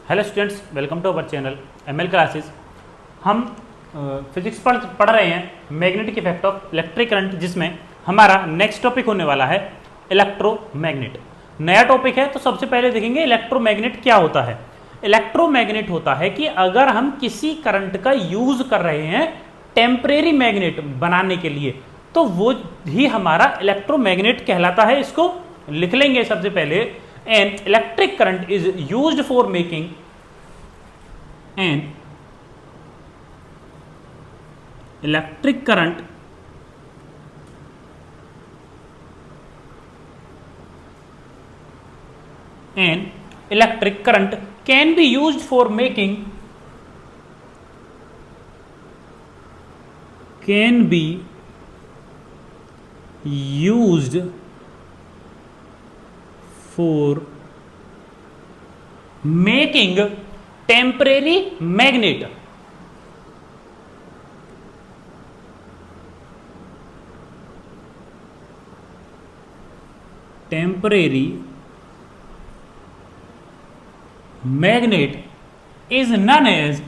Hello students, welcome to our channel ML classes. हम physics पढ़ रहे हैं magnetic effect of electric current, जिसमें हमारा नेक्स्ट टॉपिक होने वाला है इलेक्ट्रोमैग्नेट। नया टॉपिक है, तो सबसे पहले देखेंगे इलेक्ट्रोमैग्नेट क्या होता है। इलेक्ट्रोमैग्नेट होता है कि अगर हम किसी करंट का यूज कर रहे हैं टेम्परेरी मैग्नेट बनाने के लिए, तो वो ही हमारा इलेक्ट्रोमैग्नेट कहलाता है। इसको लिख लेंगे सबसे पहले। An electric current is used for making an electric current can be used for making temporary magnet. Temporary magnet is known as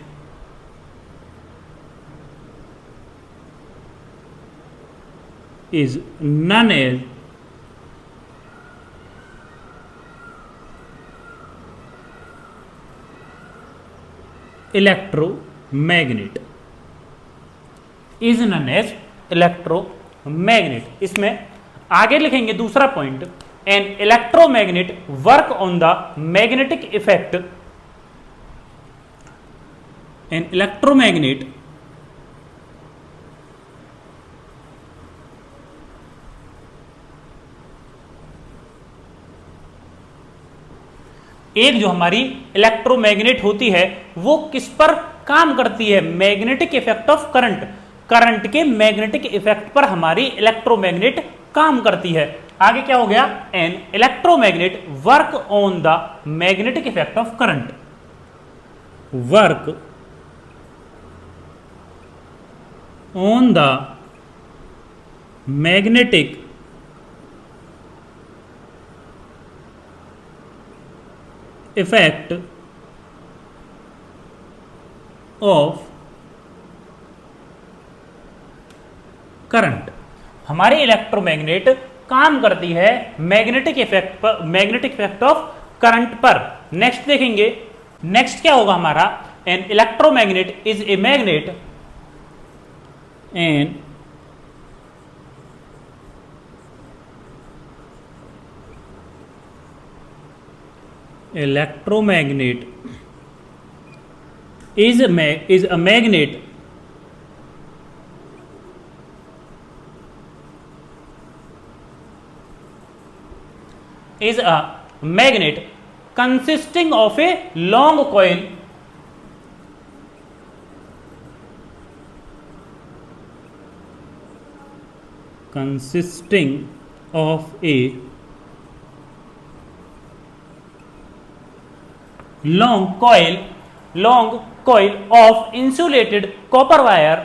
electromagnet. Is known as electromagnet. इसमें आगे लिखेंगे दूसरा point, an electromagnet work on the magnetic effect. An electromagnet एक जो हमारी electromagnet होती है वो किस पर काम करती है? Magnetic effect of current. Current के मैग्नेटिक इफेक्ट पर हमारी इलेक्ट्रोमैग्नेट काम करती है। आगे क्या हो गया? An electromagnet work on the magnetic effect of current. Work on the magnetic effect of current. हमारी इलेक्ट्रोमैग्नेट काम करती है मैग्नेटिक इफेक्ट ऑफ करंट पर। नेक्स्ट देखेंगे, नेक्स्ट क्या होगा हमारा? An electromagnet is a magnet. An electromagnet is a magnet consisting of a long coil long coil of insulated copper wire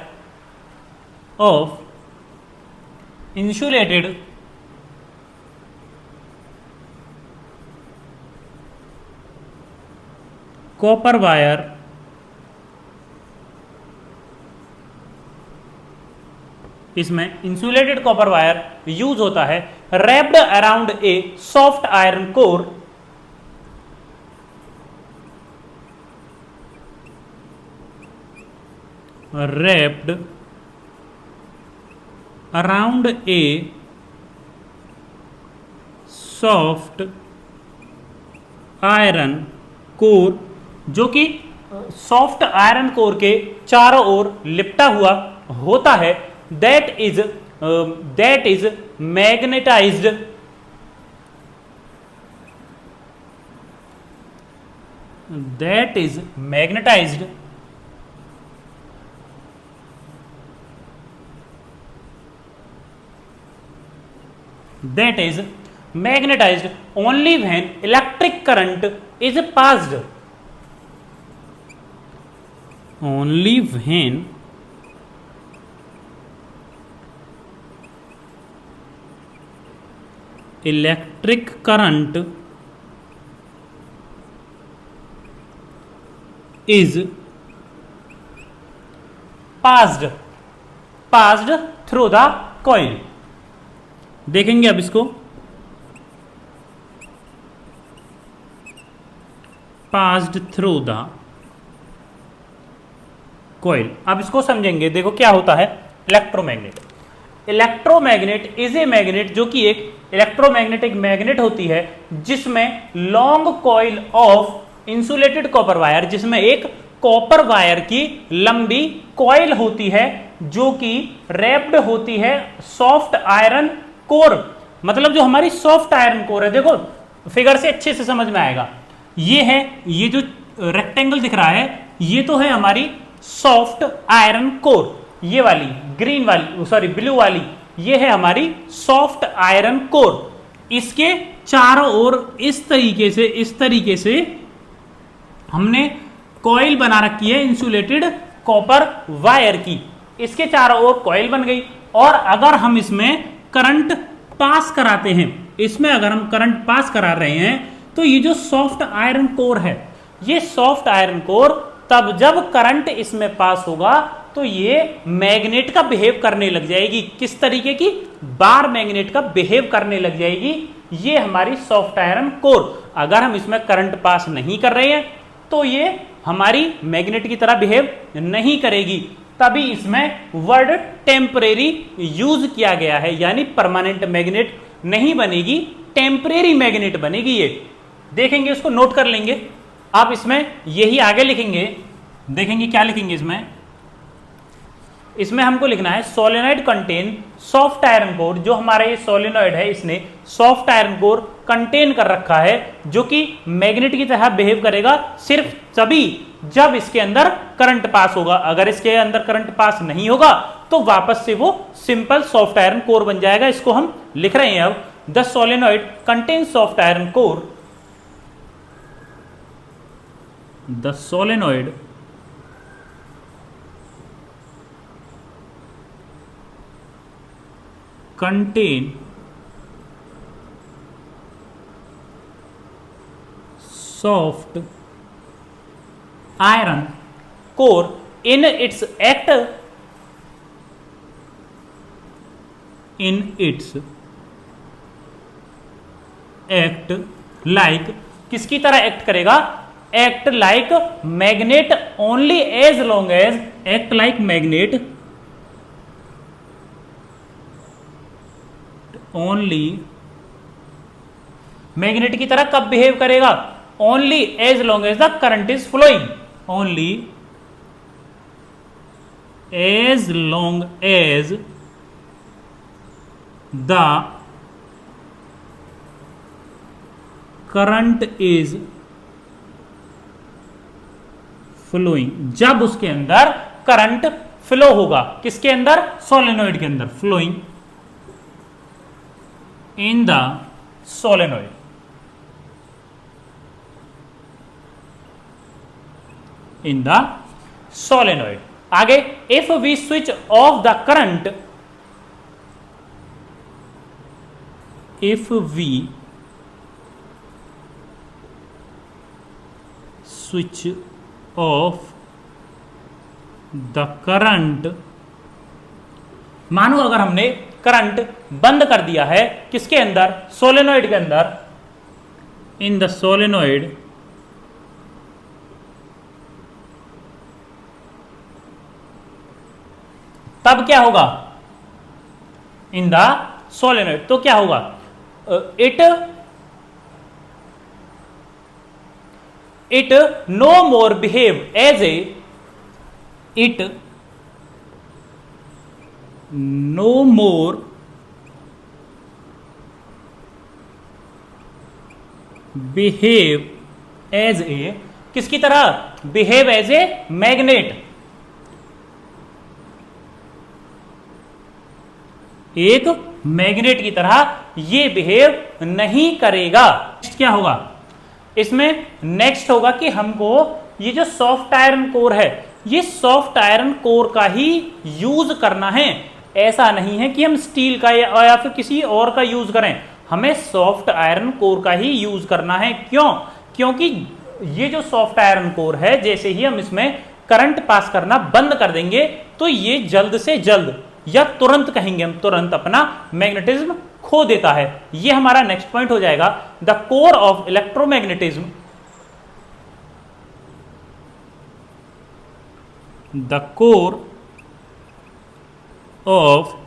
इसमें इंसुलेटेड कॉपर वायर यूज होता है। Wrapped around a soft iron core wrapped around a soft iron core, जो कि soft iron core के चारों ओर लिपटा हुआ होता है। That is magnetised only when electric current is passed. Only when electric current is passed through the coil. देखेंगे अब इसको, पास्ड थ्रू द कॉइल। अब इसको समझेंगे। देखो क्या होता है electromagnet. Electromagnet is a magnet, जो कि एक इलेक्ट्रोमैग्नेट एक मैग्नेट होती है जिसमें long coil of insulated copper wire, जिसमें एक कॉपर वायर की लंबी कॉइल होती है जो कि रैप्ड होती है सॉफ्ट आयरन कोर। मतलब जो हमारी सॉफ्ट आयरन कोर है, देखो फिगर से अच्छे से समझ में आएगा। ये है, ये जो रेक्टेंगल दिख रहा है ये तो है हमारी सॉफ्ट आयरन कोर, ये वाली ग्रीन वाली सॉरी ब्लू वाली ये है हमारी सॉफ्ट आयरन कोर। इसके चारों ओर इस तरीके से हमने कॉइल बना रखी है इंसुलेटेड कॉपर वायर की। इसके चारों ओर कॉइल बन गई, और अगर हम इसमें करंट पास कराते हैं, इसमें अगर हम करंट पास करा रहे हैं तो ये जो सॉफ्ट आयरन कोर है, ये सॉफ्ट आयरन कोर तब जब करंट इसमें पास होगा तो ये मैग्नेट का बिहेव करने लग जाएगी। किस तरीके की? बार मैग्नेट का बिहेव करने लग जाएगी। ये हमारी सॉफ्ट आयरन कोर। अगर हम इसमें करंट पास नहीं कर रहे हैं तो ये हमारी मैग्नेट की तरह बिहेव नहीं करेगी। तभी इसमें वर्ड टेम्परेरी यूज किया गया है, यानी परमानेंट मैग्नेट नहीं बनेगी, टेम्परेरी मैग्नेट बनेगी। ये देखेंगे, उसको नोट कर लेंगे। आप इसमें यही आगे लिखेंगे, देखेंगे क्या लिखेंगे इसमें हमको लिखना है solenoid contain soft iron core. जो हमारा ये सोलेनॉइड है इसने सॉफ्ट आयरन कोर कंटेन कर रखा है जो कि मैग्नेट की तरह बिहेव करेगा सिर्फ तभी जब इसके अंदर करंट पास होगा। अगर इसके अंदर करंट पास नहीं होगा तो वापस से वो सिंपल सॉफ्ट आयरन कोर बन जाएगा। इसको हम लिख रहे हैं अब, the solenoid contain soft iron core, the solenoid contain soft iron core in its act like, किसकी तरह एक्ट करेगा? Act like magnet only as long as, act like magnet only, magnet की तरह कब बिहेव करेगा? Only as long as the current is flowing, only as long as the current is flowing. जब उसके अंदर करंट फ्लो होगा, किसके अंदर? सोलेनॉइड के अंदर, flowing in the solenoid, in the solenoid। आगे, if we switch off the current, if we switch off the current, मानो अगर हमने करंट बंद कर दिया है किसके अंदर? सोलेनॉइड के अंदर, इन द सोलेनॉइड, तब क्या होगा? इन द सोलेनॉइड तो क्या होगा? It no more behave as a, it no more behave as a, किसकी तरह? behave as a magnet, एक मैग्नेट की तरह ये बिहेव नहीं करेगा। क्या होगा इसमें? नेक्स्ट होगा कि हमको ये जो सॉफ्ट आयरन कोर है, ये सॉफ्ट आयरन कोर का ही यूज करना है। ऐसा नहीं है कि हम स्टील का या फिर किसी और का यूज करें, हमें सॉफ्ट आयरन कोर का ही यूज करना है। क्यों? क्योंकि ये जो सॉफ्ट आयरन कोर है, जैसे ही हम इसमें करंट पास करना बंद कर देंगे तो ये जल्द से जल्द या तुरंत कहेंगे हम, तुरंत अपना मैग्नेटिज्म खो देता है। ये हमारा नेक्स्ट पॉइंट हो जाएगा, the core of electromagnetism, the core of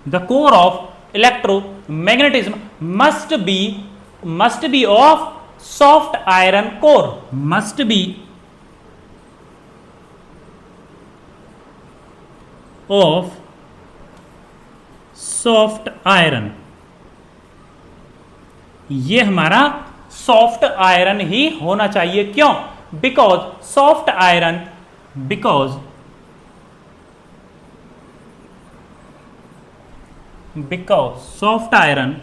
the core of electromagnetism must be of soft iron core, must be of soft iron। ये हमारा सॉफ्ट आयरन ही होना चाहिए। क्यों? Because soft iron, because soft iron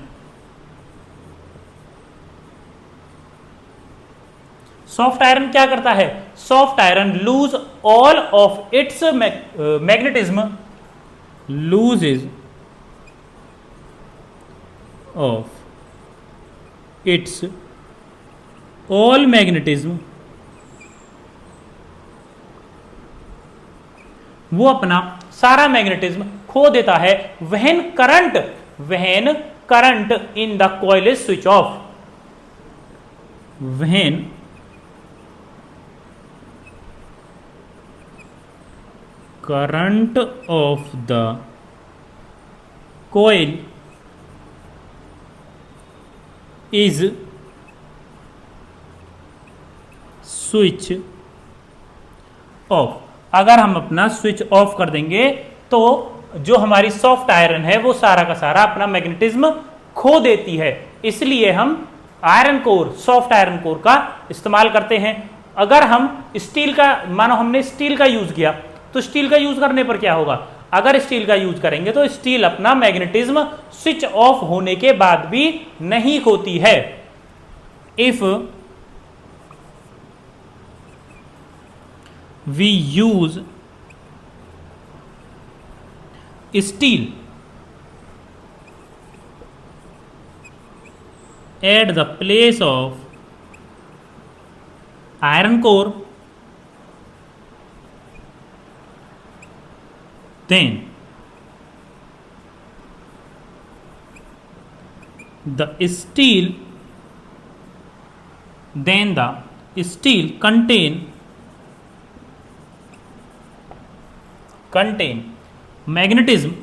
क्या करता है? Soft iron lose all of its magnetism, loses of its all magnetism, वो अपना सारा मैग्नेटिज्म खो देता है। When current in the coil is switch off, when current of the coil is switch off. अगर हम अपना स्विच ऑफ कर देंगे तो जो हमारी सॉफ्ट आयरन है वो सारा का सारा अपना मैग्नेटिज्म खो देती है। इसलिए हम iron core, soft iron core का इस्तेमाल करते हैं। अगर हम स्टील का, मानो हमने स्टील का यूज किया, तो स्टील का यूज करने पर क्या होगा? अगर स्टील का यूज करेंगे तो स्टील अपना मैग्नेटिज्म स्विच ऑफ होने के बाद भी नहीं खोती है। If we use steel at the place of iron core, then the steel contain magnetism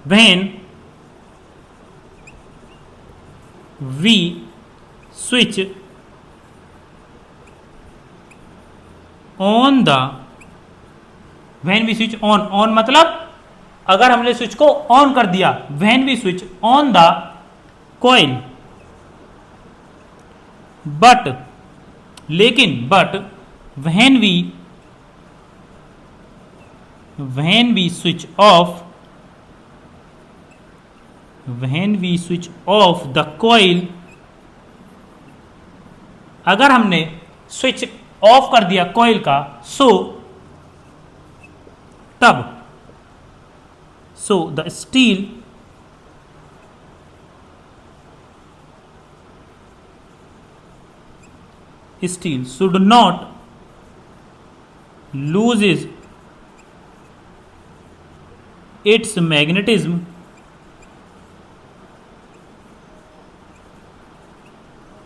when we switch on मतलब अगर हमने स्विच को ऑन कर दिया, when we switch on the coil, but when we switch off the coil, अगर हमने switch off कर दिया कॉइल का, so the steel should not loses its magnetism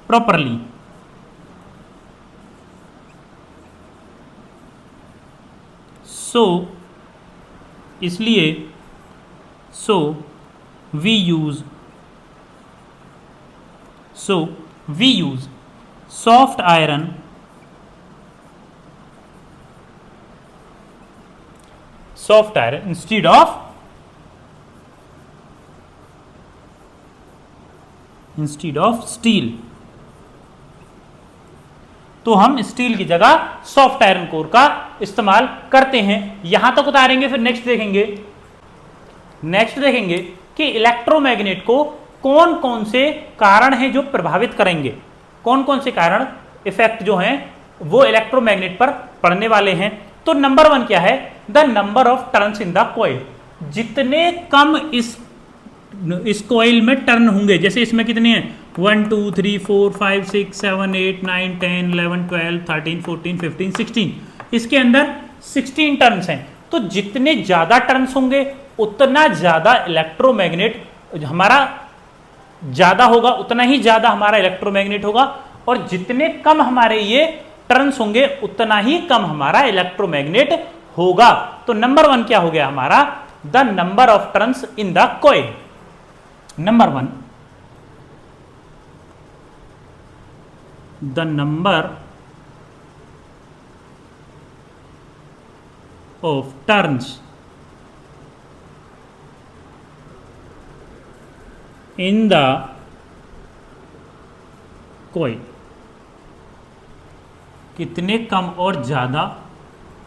properly। so इसलिए we use soft iron instead of steel। तो हम steel की जगह सॉफ्ट आयरन कोर का इस्तेमाल करते हैं। यहां तक उतारेंगे, फिर नेक्स्ट देखेंगे कि इलेक्ट्रोमैग्नेट को कौन कौन से कारण हैं जो प्रभावित करेंगे, कौन कौन से कारण इफेक्ट जो हैं वो इलेक्ट्रोमैग्नेट पर पड़ने वाले हैं। तो नंबर 1 क्या है, the number of turns in the coil. जितने कम इस कॉइल में टर्न होंगे, जैसे इसमें कितने हैं 1 2 3 4 5 6 7 8 9 10 11 12 13 14 15 16, इसके अंदर 16 टर्न्स हैं। तो जितने ज्यादा टर्न्स होंगे उतना ज्यादा इलेक्ट्रोमैग्नेट हमारा ज्यादा होगा, उतना ही ज्यादा हमारा इलेक्ट्रोमैग्नेट होगा, और जितने कम हमारे ये टर्न्स होंगे उतना ही कम हमारा इलेक्ट्रोमैग्नेट होगा। तो नंबर 1 क्या हो गया हमारा, the number of turns in the coil. Number 1, the number of turns in the coil. कितने कम और ज्यादा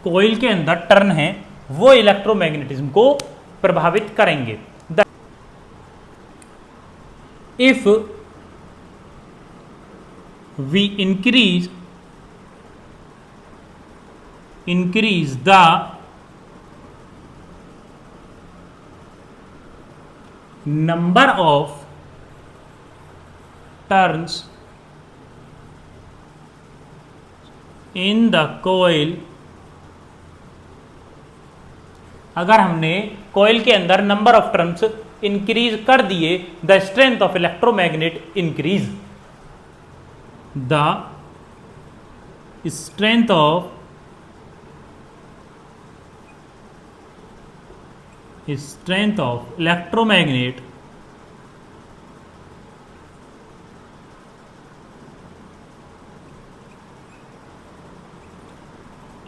कॉइल के अंदर टर्न है वो इलेक्ट्रोमैग्नेटिज्म को प्रभावित करेंगे। If we increase the number of turns in the coil, अगर हमने कॉइल के अंदर नंबर ऑफ टर्न्स इंक्रीज कर दिए, the strength of electromagnet increase, the strength of electromagnet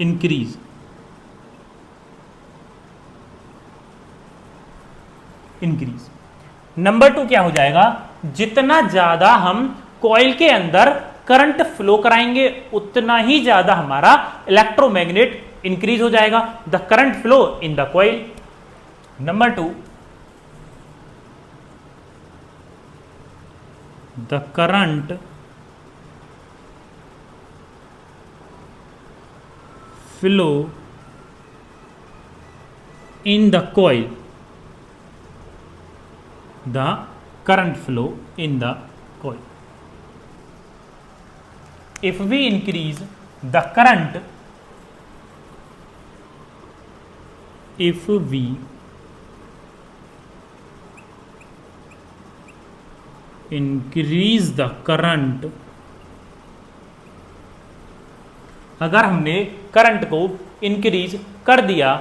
increase. Number 2 क्या हो जाएगा, जितना ज्यादा हम कॉइल के अंदर करंट फ्लो कराएंगे उतना ही ज्यादा हमारा इलेक्ट्रोमैग्नेट इंक्रीज हो जाएगा, the current flow in the coil. Number 2, the current flow in the coil, the current flow in the coil. If we increase the current, if we increase the current, अगर हमने current को increase कर दिया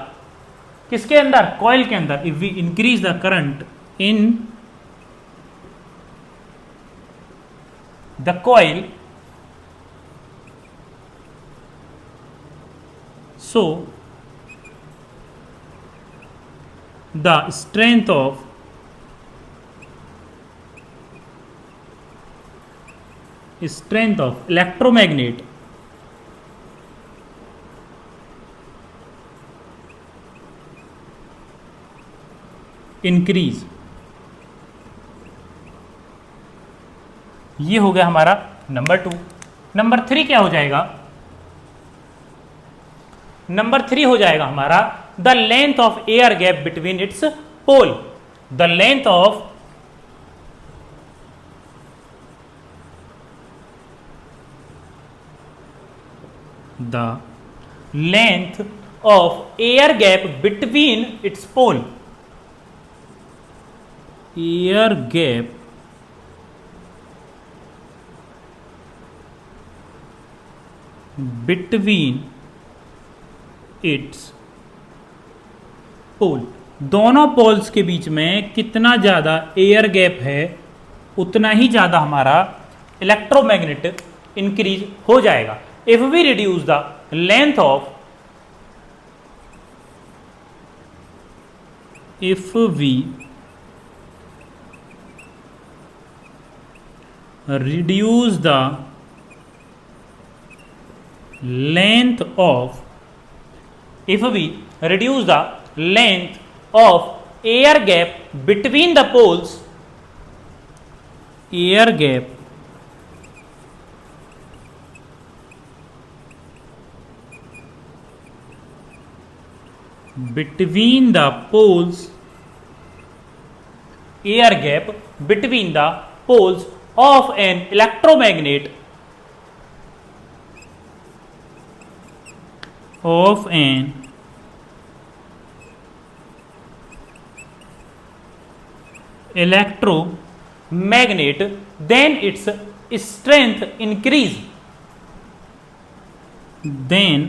किसके अंदर, coil के अंदर, if we increase the current in the coil, so the strength of electromagnet increase। ये हो गया हमारा नंबर 2। नंबर 3 क्या हो जाएगा, नंबर 3 हो जाएगा हमारा the length of air gap between its pole, the length of air gap between its pole, air gap between its pole. दोनों पोल्स के बीच में कितना ज्यादा एयर गैप है उतना ही ज्यादा हमारा इलेक्ट्रोमैग्नेट इंक्रीज हो जाएगा। If we reduce the length of, if we reduce the length of, if we reduce the length of air gap between the poles, air gap between the poles, air gap between the poles of an electromagnet then its strength increase. Then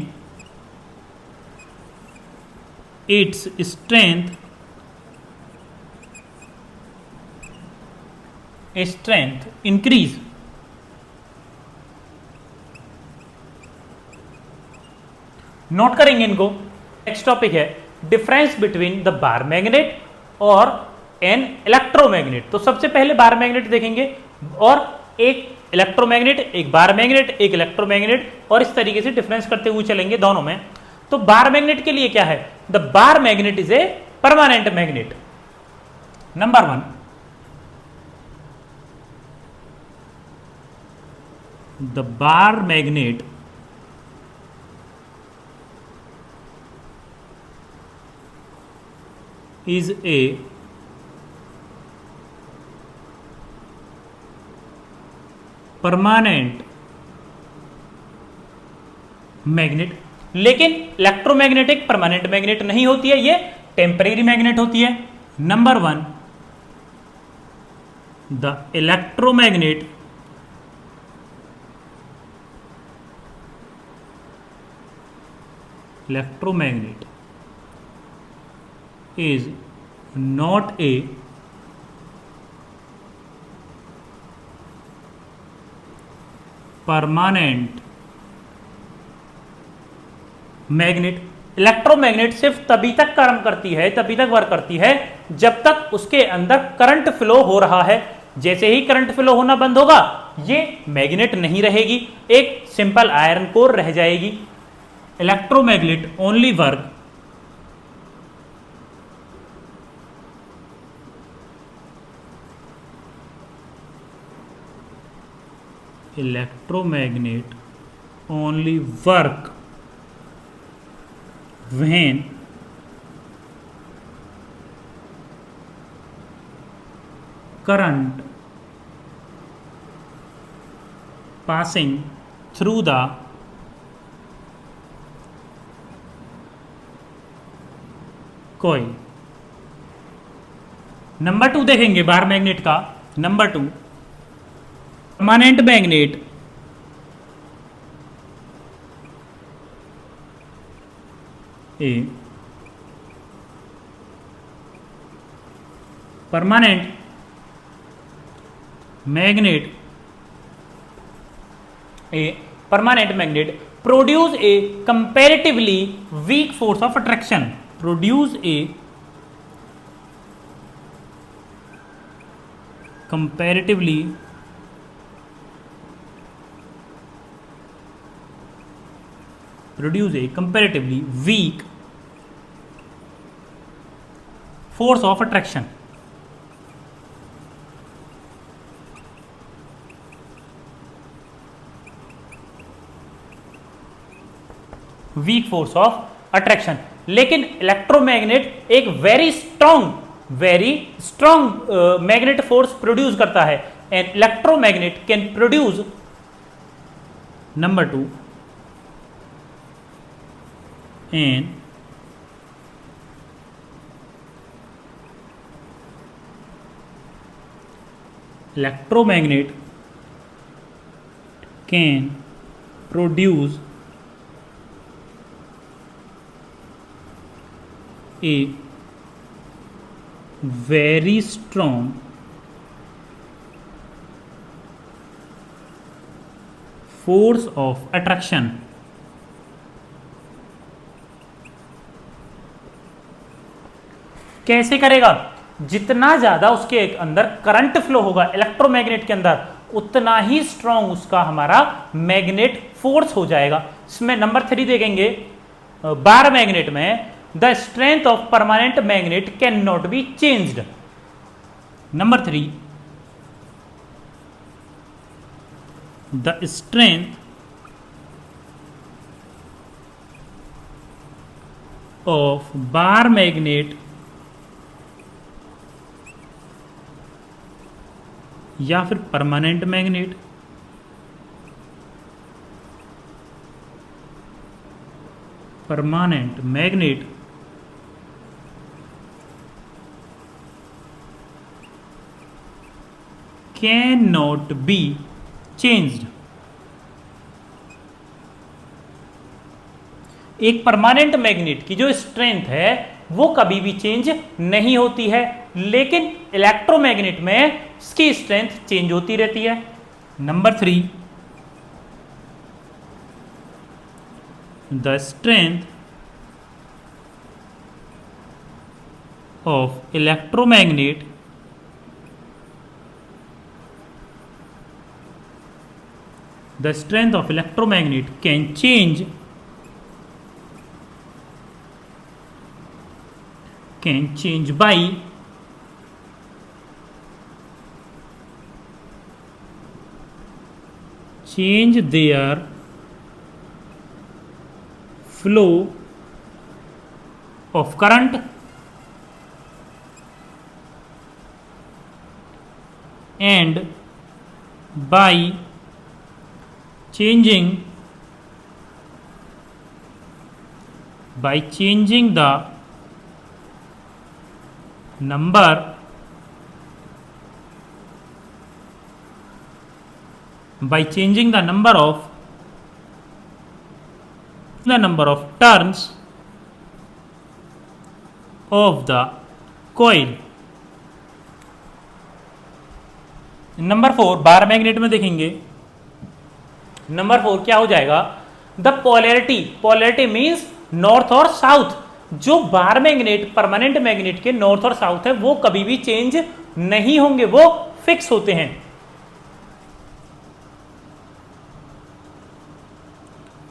its strength increase. Note करेंगे इनको। Next topic है difference between the bar magnet और N electromagnet. तो सबसे पहले bar magnet देखेंगे और एक इलेक्ट्रोमैग्नेट, एक बार मैग्नेट, एक इलेक्ट्रोमैग्नेट, और इस तरीके से डिफरेंस करते हुए चलेंगे दोनों में। तो बार मैग्नेट के लिए क्या है? The bar magnet is a permanent magnet. Number 1, the bar magnet is a permanent magnet. लेकिन इलेक्ट्रोमैग्नेटिक परमानेंट मैग्नेट नहीं होती है, ये टेम्परेरी मैग्नेट होती है। Number 1, the electromagnet is not a permanent magnet. Electromagnet सिर्फ तभी तक काम करती है, तभी तक वर्क करती है जब तक उसके अंदर करंट फ्लो हो रहा है। जैसे ही करंट फ्लो होना बंद होगा, ये मैग्नेट नहीं रहेगी, एक सिंपल आयरन कोर रह जाएगी। Electromagnet only work electromagnet only work when current passing through the coil। Number 2 देखेंगे बार मैग्नेट का। Number 2, permanent magnet A permanent magnet produce a comparatively weak force of attraction, produce a comparatively weak force of attraction। Weak force of attraction. लेकिन electromagnet एक very strong magnet force produce करता है। And electromagnet can produce, number 2, and electromagnet can produce a very strong force of attraction। कैसे करेगा? जितना ज्यादा उसके अंदर करंट फ्लो होगा इलेक्ट्रोमैग्नेट के अंदर, उतना ही स्ट्रॉन्ग उसका हमारा मैग्नेट फोर्स हो जाएगा। इसमें नंबर 3 देखेंगे बार मैग्नेट में, the strength of permanent magnet can not be changed. Number 3, the strength of bar magnet या फिर permanent magnet can not be changed. एक परमानेंट मैग्नेट की जो स्ट्रेंथ है वो कभी भी चेंज नहीं होती है, लेकिन इलेक्ट्रोमैग्नेट में इसकी स्ट्रेंथ चेंज होती रहती है। Number 3, the strength of electromagnet can change by change their flow of current and by changing the number of turns of the coil। Number 4 bar magnet में देखेंगे। नंबर 4 क्या हो जाएगा? द पोलैरिटी मींस नॉर्थ और south. जो bar magnet permanent magnet के north और south है वो कभी भी चेंज नहीं होंगे, वो फिक्स होते हैं।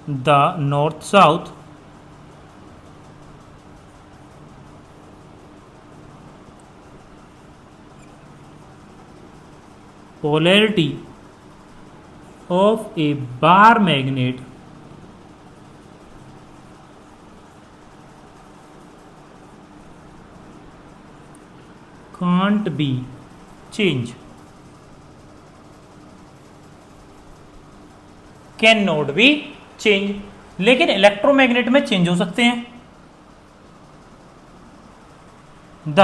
The north south polarity of a bar magnet can't be changed, can not be change. लेकिन इलेक्ट्रोमैग्नेट में चेंज हो सकते हैं। द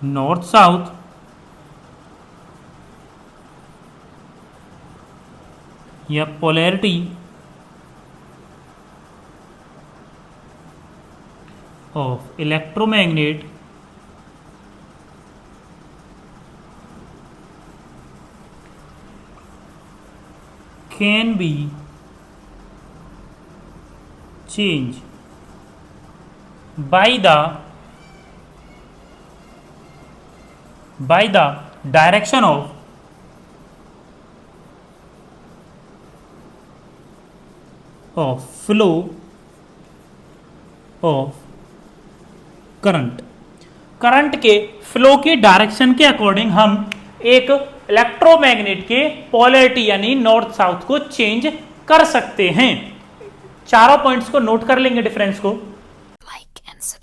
नॉर्थ साउथ या polarity of electromagnet can be change by the direction of flow of current के flow की direction के according हम एक इलेक्ट्रोमैग्नेट के पोलैरिटी यानी नॉर्थ साउथ को चेंज कर सकते हैं। चारों पॉइंट्स को नोट कर लेंगे डिफरेंस को। Like and subscribe.